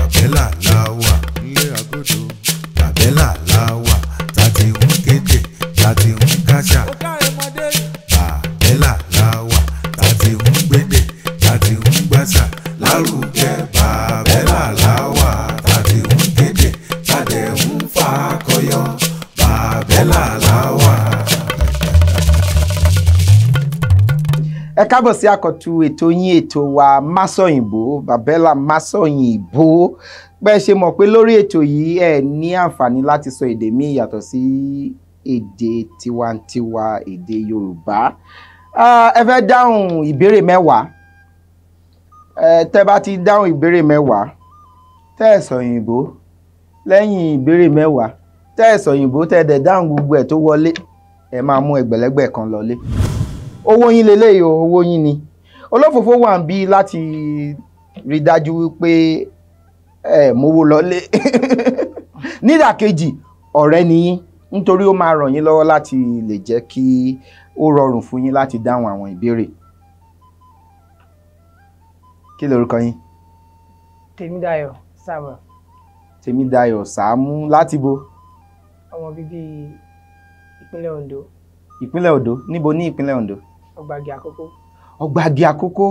Bàbẹ́là láwà nílé àgọ́dọ̀. Bàbẹ́là láwà tàti ń kéde tàti ń káṣà. Bàbẹ́là láwà tàti ń gbédè tàti ń gbàṣà. Lárugẹ bàbẹ́là láwà tàti ń kéde tàti ń fàkọyọ. Bàbẹ́là láwà. Ẹ káàbọ̀ sí àkọ́tún ètò yín ètò wa Másọ̀yìnbó Bàbẹ́là Másọ̀yìnbó. Bẹ́ẹ̀ ṣe mọ̀ pé lórí ètò yìí ẹ ní àǹfààní láti sọ èdè míì yàtọ̀ sí èdè tiwantiwa èdè Yorùbá. Ẹ fẹ́ dáhùn ìbéèrè mẹ́wàá. Tẹ́ bá ti dáhùn ìbéèrè mẹ́wàá tẹ́ ẹ sọ òyìnbó lẹ́yìn ìbéèrè mẹ́wàá tẹ́ ẹ sọ òyìnbó tẹ́ ẹ dẹ̀ dáhùn gbogbo ẹ̀ tó wọlé ẹ máa mú ẹgbẹ̀lẹ́gbẹ̀ kan lọlé. Owó yín leléyìí o, owó yín ni. Olófòfó wà ń bí láti rí dájú wípé ẹ mówó lọlé. Nídàkejì ọ̀rẹ́ ni yín nítorí ó máa ràn yín lọ́wọ́ láti lè jẹ́ kí ó rọrùn fún yín láti dáhùn àwọn ìbéèrè. Kí lorúkọ yín? Tèmídayọ̀ Samuel. Tèmídayọ̀ Sàámú láti bo? Ọmọ bíbí ìpínlẹ̀ Ondo. Ìpínlẹ̀ Ondo? Níbo ní ìpínlẹ̀ Ondo? Ọ̀gbàgì Àkókó. Ọ̀gbàgì Àkókó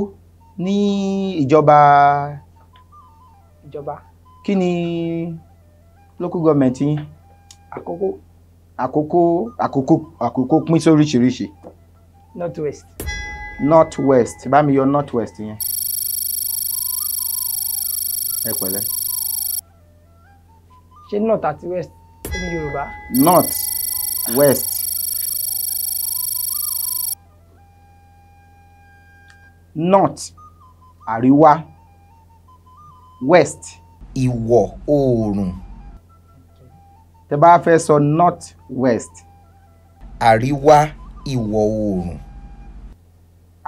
ní ìjọba. Kí ni local government yín? Àkókó. Àkókó pín sóríṣiríṣi. North West. North West. Bá mi yọ North West yẹn. Ẹ pẹ̀lẹ́. Ṣé North àti West ní Yorùbá? North, West. North, àríwá. West, ìwọ̀ oòrùn. Tẹ́ bá fẹ́ sọ North West, àríwá ìwọ̀ oòrùn.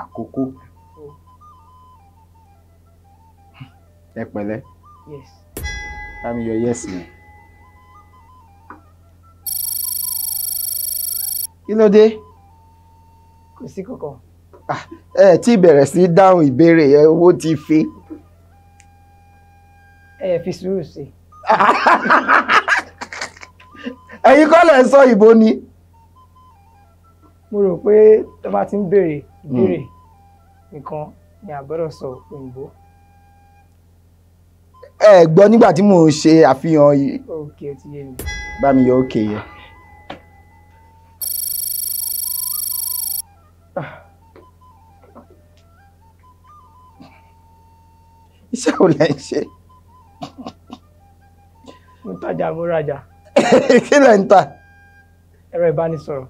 Àkókó. Ẹ pẹ̀lẹ́. Yes. Bá mi yọ yes yẹn. Kí ló dé? Kò sí kankan. Ẹ tí bẹ̀rẹ̀ sí dáhùn ìbéèrè yẹn owó ti fi. Ẹ fi sùúrù sí. Ẹ̀yin kọ́ lẹ̀ ń sọ ìbò ni. Mo rò pé tó bá ti ń béèrè ìbéèrè nìkan ni a gbọ́dọ̀ sọ òyìnbó. Ẹ gbọ́ nígbà tí mò ń ṣe àfihàn yìí. Okay, ó ti yé mi. Bá mi yọ òkè yẹn. Iṣẹ́ ò lẹ́ ń ṣe. Mo tajà mo rajà. Kí lẹ̀ ń tà? Ẹ̀rọ ìbánisọ̀rọ̀.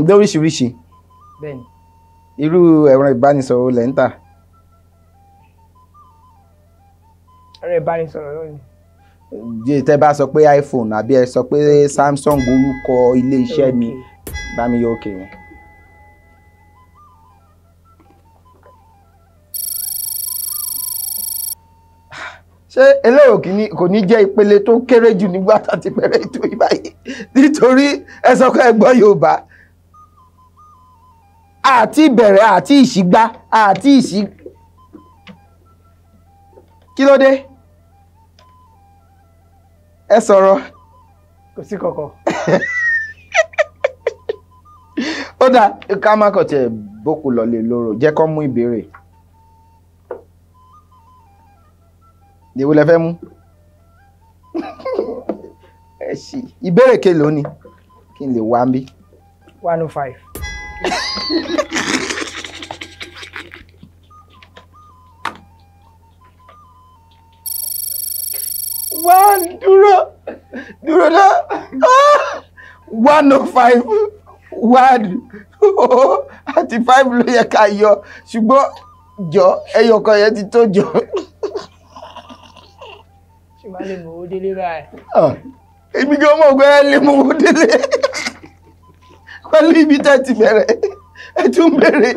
Lóríṣiríṣi. Bẹ́ẹ̀ni. Irú ẹ̀rọ ìbánisọ̀rọ̀ lẹ̀ ń tà? Ẹ̀rọ ìbánisọ̀rọ̀ lónìí. Tẹ́ bá sọ pé iPhone àbí ẹ sọ pé Samsung orúkọ ilé iṣẹ́ mi. Bá mi yọ òkè yẹn. Ṣé eléyìí kò ní jẹ́ ìpele tó kéré jù nígbà tá a ti bẹ̀rẹ̀ ètò ìbáyìí nítorí ẹ sọ pé ẹ gbọ́ Yorùbá àti ìbẹ̀rẹ̀ àti ìṣígbá àti ìṣí. Kí ló dé? Ẹ sọ̀rọ̀. Kò sí kankan. Ó dà ká má kàn tiẹ̀ bókù lọ́lẹ̀ lóró jẹ́ kó mú ìbéèrè. Èwo lẹ fẹ́ mú? Ẹ ṣì ìbéèrè kelòó ni kí n lè wá ń bí. 105. Dúró náà. 105 word àti 5 ló yẹ ká yọ ṣùgbọ́n jọ ẹyọ kan yẹn ti tó jọ. Ṣé máa lè mú owó délé báyìí? Èmi gan mọ̀ pé ẹ lè mú owó délé. Pẹ̀lú ibi tẹ́ ti bẹ̀rẹ̀ ẹ tún bẹ̀rẹ̀.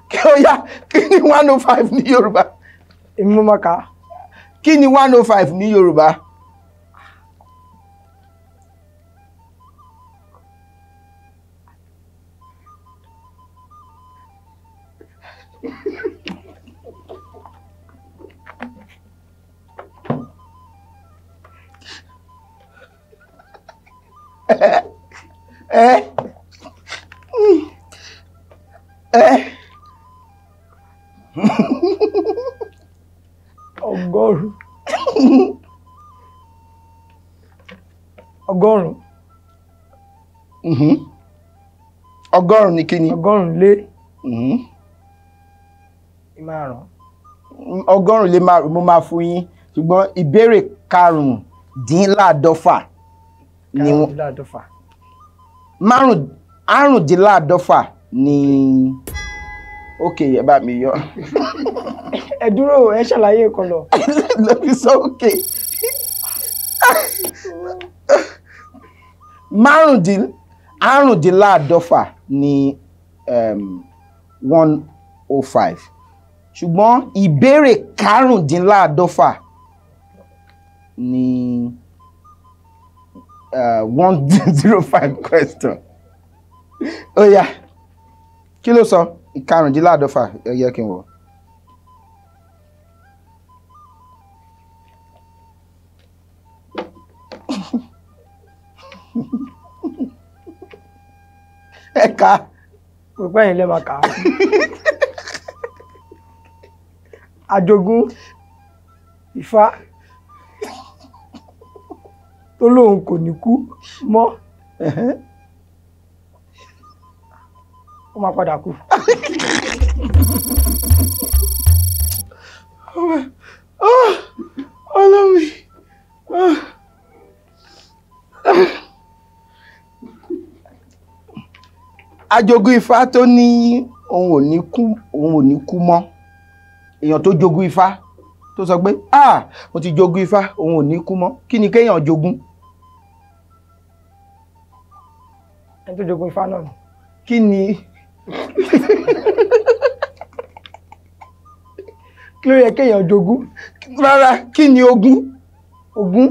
Kí ó yá, kí ni 105 ní Yorùbá? Èmi mo máa kà á. Kí ni 105 ní Yorùbá? Ọgọ́rùn. Ọgọ́rùn. Ọgọ́rùn ni kíni? Ọgọ́rùn lé márùn. Ọgọ́rùn lé márùn mo máa fún yín ṣùgbọ́n ìbéèrè karùndínláàdọ́fà ni Karùndínláàdọ́fà. Àrùndínláàdọ́fà ni ok ẹ bá mi yọ. Ẹ dúró ẹ ṣàlàyé kan lọ. Lọ fi sọ ok. Àrùndínláàdọ́fà ni 105 ṣùgbọ́n ìbéèrè karùndínláàdọ́fà ni 105 question. Ó yá kí ló sọ ìkarùndínláàdọ́fà ẹ yẹ kí n wò. Ẹ̀ka. Pípẹ́ yìí lè máa kà á. Àjogún Ifá tó lóun kò ní kú mọ́. Ó máa padà kú. Ọlọ́run. Àjogún Ifá tó ní òun ò ní kú mọ́. Èèyàn tó jogún Ifá tó sọ pé mo ti jogún Ifá òun ò ní kú mọ́. Kí ni kéèyàn jogún? Ẹni tó jogún Ifá náà ni. Kí ni? Kí ló yẹ kéèyàn jogún? Rárá, kí ni ogún? Ogún?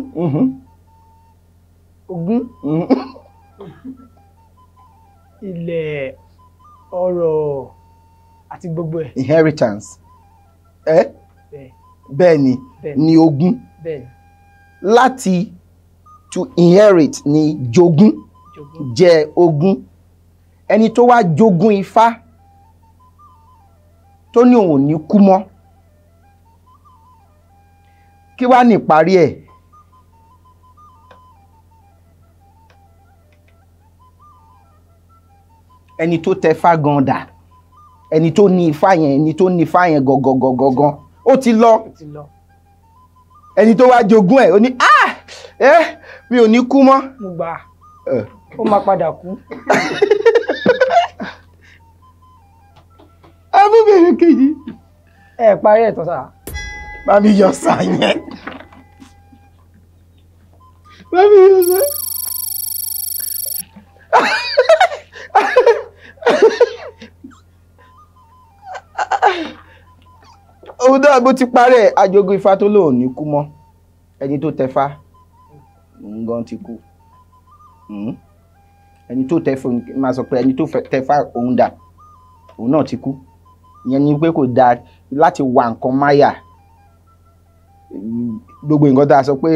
Ogún? Ilẹ̀, ọrọ̀ àti gbogbo ẹ̀. Inheritance. Bẹ́ẹ̀ ni ogún. Láti to inherit ni jogún. Jẹ́ ogún. Ẹni tó wá jogún Ifá tó ní òun ò ní kú mọ́. Kí wá ní ìparí ẹ̀? Ẹni tó tẹfá gan dà, ẹni tó ní Ifá yẹn gangan ó ti lọ. Ẹni tó wá jogún ẹ̀ ó ní mi ò ní kú mọ́. Mo gbà ó máa padà kú. Abúbẹ̀rẹ̀ kejì. Ẹ parí ẹ̀ tán sáà. Bá mi yọ sá yẹn. Bá mi yọ sá. Òun náà bó ti parẹ́ àjogún Ifá tó lóun ní kú mọ́. Ẹni tó tẹfá òun gan ti kú. Ẹni tó tẹfá máa sọ pé ẹni tó tẹfá òun dà òun náà ti kú. Ìyẹn ni pé kò dáa láti wà nǹkan máyà. Gbogbo nǹkan tá a sọ pé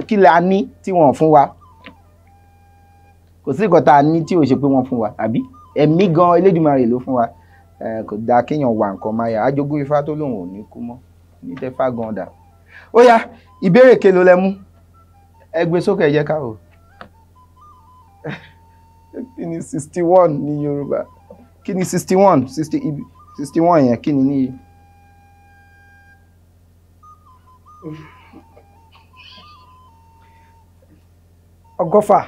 kí la ní tí wọ́n fún wa. Kò sí nǹkan tá a ní tí ò ṣe pé wọ́n fún wa àbí ẹ̀mí gan Elédùmarè ló fún wa. Kò dáa kéèyàn wà nǹkan máyà. Àjogún Ifá tó lóun ò ní kú mọ́ ní tẹfá gan dà. Ó yá ìbéèrè kelo lẹ mú. Ẹ gbé sókè ẹ jẹ́ ká wò. Kí ni 61 ní Yorùbá? Kí ni 61? 61 yẹn kí ni ní? Ọgọ́fà.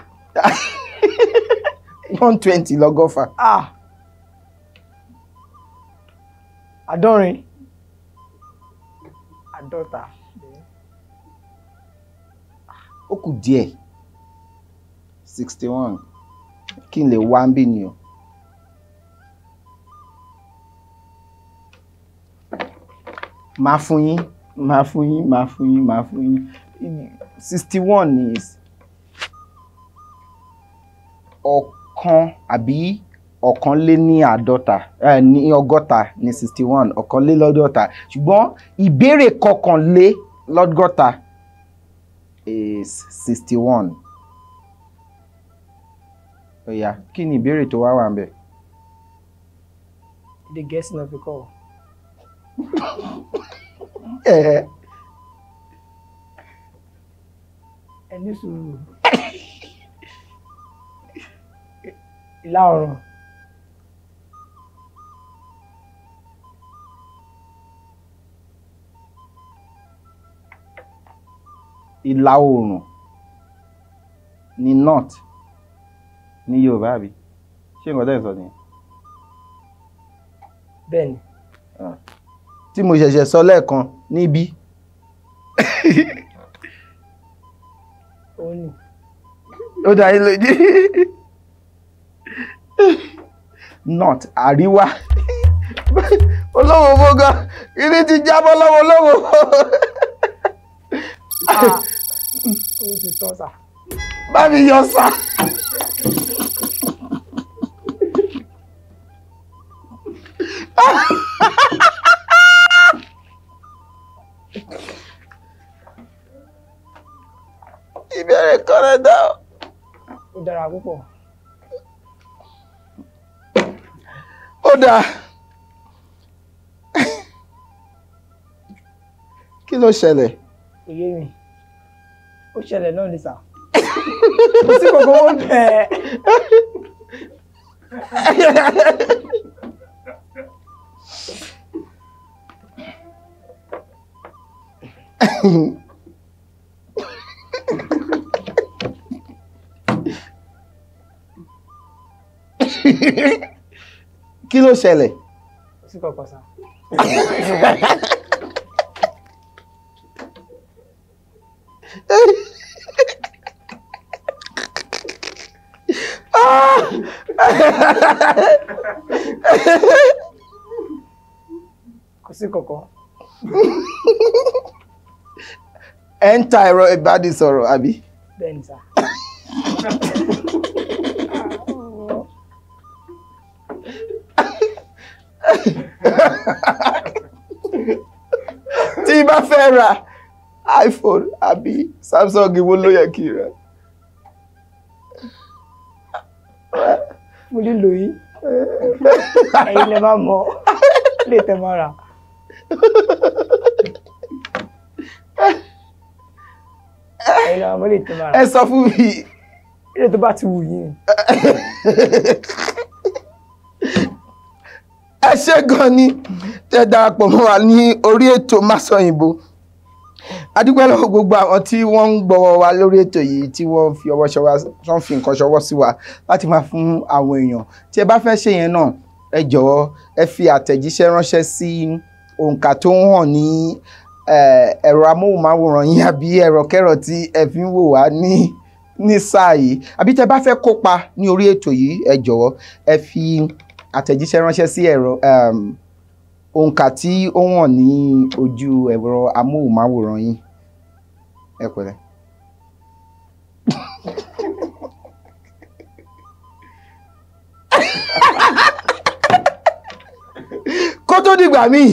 120 lọ́gọ́fà. Àádọ́rin. Àádọ́ta. Ó kù díẹ̀. 61. Kí n lè wá ń bí ni o. Máa fún yín. 61 is ọ̀kan àbí ọ̀kànléníàádọ́ta ní ọgọ́ta ní 61 ọ̀kànlélọ́gọ́ta ṣùgbọ́n ìbéèrè kọkànlélọ́gọ́ta is 61. Ó yá, kí ni ìbéèrè tó wà ń bẹ̀? The guessing of the call. Ẹni sùúrù. Ìlà oòrùn. Ìlà oòrùn ní north ní Yorùbá àbí? Ṣé nǹkan tẹ́ ẹ̀ sọ nìyẹn? Bẹ́ẹ̀ni. Tí mo ṣẹ̀ṣẹ̀ sọ lẹ́ẹ̀kan níbí. Ó ní. Ó dá yín lójú. North àríwá. Olówó fógán ilé ti jábọ́ lọ́wọ́ olówó. Ó ti tọ́ sà. Bá mi yọ sá. Ìbéèrè kan rẹ̀ dá. Ó dára púpọ̀. Ó dáa. Kí ló ṣẹlẹ̀? Òye mi. Ó ṣẹlẹ̀ náà ní sà. Kò sí gbogbo wọn bẹ́ẹ̀. Kí ló ṣẹlẹ̀? Kò sí kankan sà. Kò sí kankan. Ẹ ń ta ẹ̀rọ ìbánisọ̀rọ̀ àbí? Bẹ́ẹ̀ni sà. Tí bá fẹ́ ra iPhone àbí Samsung wo ló yẹ kí ra? Mo lílo yìí. Ẹ̀yin lè má mọ̀. Lè tẹ̀ mọ́ ra. Ẹ̀yin lè má mọ̀ lè tẹ̀ mọ́ ra. Ẹ sọ fún mi. Ilé tó bá ti wù yín. Ẹ ṣé gan ni tẹ́ darapọ̀ mọ́ wa ní orí ètò Masọ̀yìnbó. A dúpẹ́ lọ́wọ́ gbogbo àwọn tí wọ́n ń gbọ́wọ́ wa lórí ètò yìí tí wọ́n fi ọwọ́ ṣọwọ́ wọ́n fi nǹkan ṣọwọ́ sí wa láti máa fún àwọn èèyàn. Tí ẹ bá fẹ́ ṣe yẹn náà ẹ jọ̀wọ́ ẹ fi àtẹ̀jíṣẹ́ ránṣẹ́ sí òǹkà tó ń hàn ní ẹ̀rọ amóhùnmáwòrán yín àbí ẹ̀rọ kẹ́rọ̀ tí ẹ fi ń wò wá ní sáà yìí. Àbí tẹ́ bá fẹ́ kópa ní orí ètò yìí ẹ jọ̀wọ́ ẹ fi àtẹ̀jíṣẹ́ ránṣẹ́ sí ẹ̀rọ òǹkà tí ó hàn ní ojú ẹ̀rọ amóhùnmáwòrán yín. Ẹ pẹ̀lẹ́. Kó tó dìgbà míì